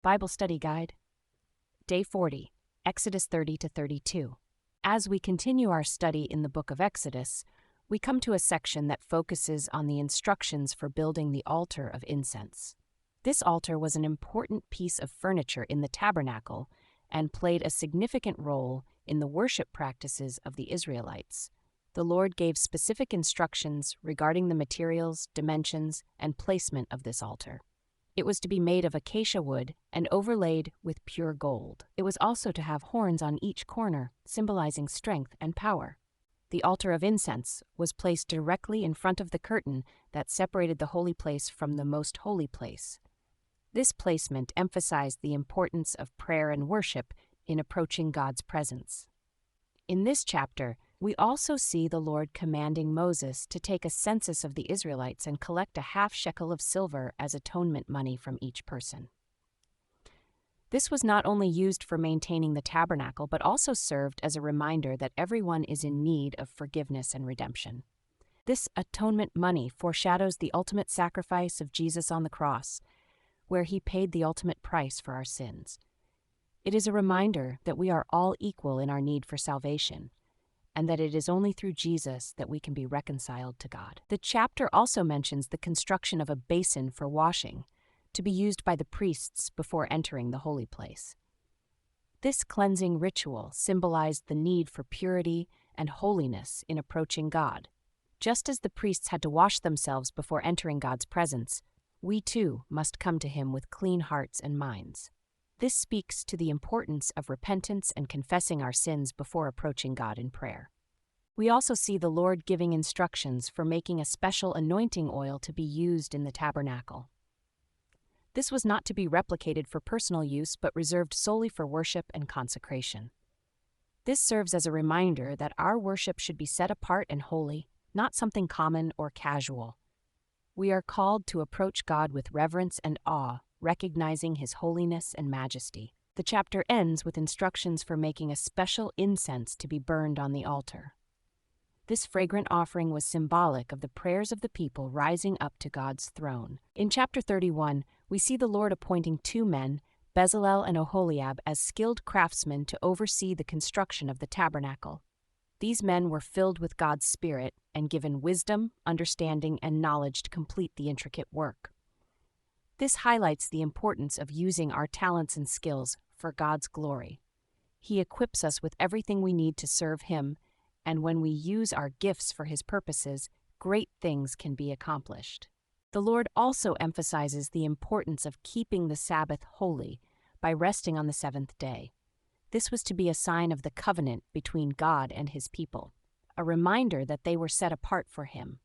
Bible Study Guide. Day 40, Exodus 30 to 32. As we continue our study in the book of Exodus, we come to a section that focuses on the instructions for building the altar of incense. This altar was an important piece of furniture in the tabernacle and played a significant role in the worship practices of the Israelites. The Lord gave specific instructions regarding the materials, dimensions, and placement of this altar. It was to be made of acacia wood and overlaid with pure gold. It was also to have horns on each corner, symbolizing strength and power. The altar of incense was placed directly in front of the curtain that separated the holy place from the most holy place. This placement emphasized the importance of prayer and worship in approaching God's presence. In this chapter, we also see the Lord commanding Moses to take a census of the Israelites and collect a half shekel of silver as atonement money from each person. This was not only used for maintaining the tabernacle, but also served as a reminder that everyone is in need of forgiveness and redemption. This atonement money foreshadows the ultimate sacrifice of Jesus on the cross, where he paid the ultimate price for our sins. It is a reminder that we are all equal in our need for salvation, and that it is only through Jesus that we can be reconciled to God. The chapter also mentions the construction of a basin for washing, to be used by the priests before entering the holy place. This cleansing ritual symbolized the need for purity and holiness in approaching God. Just as the priests had to wash themselves before entering God's presence, we too must come to him with clean hearts and minds. This speaks to the importance of repentance and confessing our sins before approaching God in prayer. We also see the Lord giving instructions for making a special anointing oil to be used in the tabernacle. This was not to be replicated for personal use, but reserved solely for worship and consecration. This serves as a reminder that our worship should be set apart and holy, not something common or casual. We are called to approach God with reverence and awe, recognizing his holiness and majesty. The chapter ends with instructions for making a special incense to be burned on the altar. This fragrant offering was symbolic of the prayers of the people rising up to God's throne. In chapter 31, we see the Lord appointing two men, Bezalel and Oholiab, as skilled craftsmen to oversee the construction of the tabernacle. These men were filled with God's Spirit and given wisdom, understanding, and knowledge to complete the intricate work. This highlights the importance of using our talents and skills for God's glory. He equips us with everything we need to serve him, and when we use our gifts for his purposes, great things can be accomplished. The Lord also emphasizes the importance of keeping the Sabbath holy by resting on the seventh day. This was to be a sign of the covenant between God and his people, a reminder that they were set apart for him.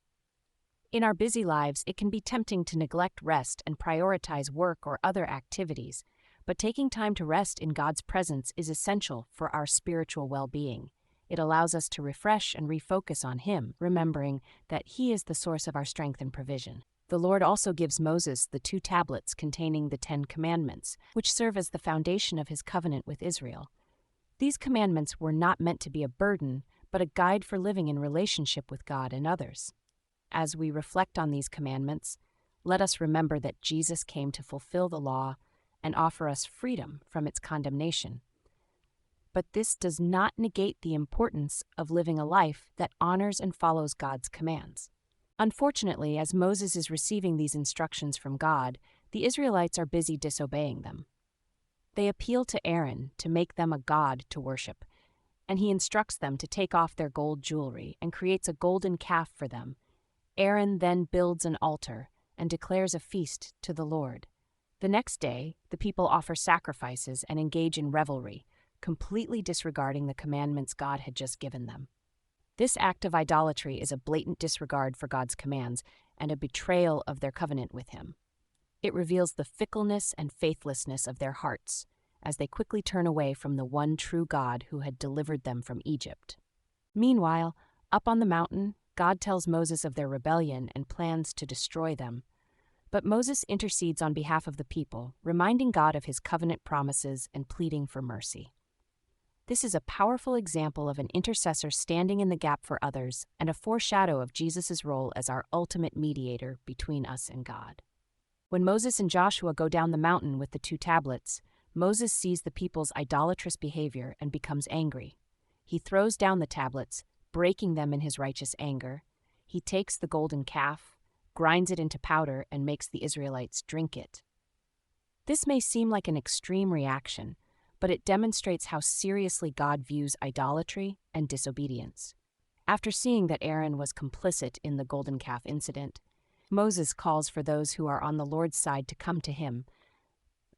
In our busy lives, it can be tempting to neglect rest and prioritize work or other activities, but taking time to rest in God's presence is essential for our spiritual well-being. It allows us to refresh and refocus on him, remembering that he is the source of our strength and provision. The Lord also gives Moses the 2 tablets containing the 10 commandments, which serve as the foundation of his covenant with Israel. These commandments were not meant to be a burden, but a guide for living in relationship with God and others. As we reflect on these commandments, let us remember that Jesus came to fulfill the law and offer us freedom from its condemnation. But this does not negate the importance of living a life that honors and follows God's commands. Unfortunately, as Moses is receiving these instructions from God, the Israelites are busy disobeying them. They appeal to Aaron to make them a god to worship, and he instructs them to take off their gold jewelry and creates a golden calf for them. Aaron then builds an altar and declares a feast to the Lord. The next day, the people offer sacrifices and engage in revelry, completely disregarding the commandments God had just given them. This act of idolatry is a blatant disregard for God's commands and a betrayal of their covenant with him. It reveals the fickleness and faithlessness of their hearts as they quickly turn away from the one true God who had delivered them from Egypt. Meanwhile, up on the mountain, God tells Moses of their rebellion and plans to destroy them. But Moses intercedes on behalf of the people, reminding God of his covenant promises and pleading for mercy. This is a powerful example of an intercessor standing in the gap for others and a foreshadow of Jesus' role as our ultimate mediator between us and God. When Moses and Joshua go down the mountain with the 2 tablets, Moses sees the people's idolatrous behavior and becomes angry. He throws down the tablets, breaking them in his righteous anger. He takes the golden calf, grinds it into powder, and makes the Israelites drink it. This may seem like an extreme reaction, but it demonstrates how seriously God views idolatry and disobedience. After seeing that Aaron was complicit in the golden calf incident, Moses calls for those who are on the Lord's side to come to him.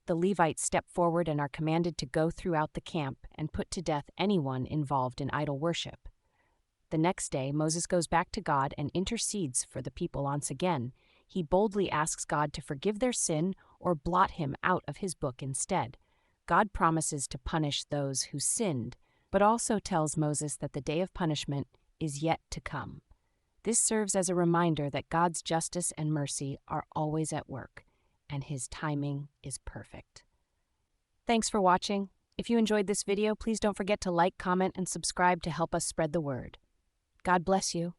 The Levites step forward and are commanded to go throughout the camp and put to death anyone involved in idol worship. The next day, Moses goes back to God and intercedes for the people once again. He boldly asks God to forgive their sin or blot him out of his book instead. God promises to punish those who sinned, but also tells Moses that the day of punishment is yet to come. This serves as a reminder that God's justice and mercy are always at work, and his timing is perfect. Thanks for watching. If you enjoyed this video, please don't forget to like, comment, and subscribe to help us spread the word. God bless you.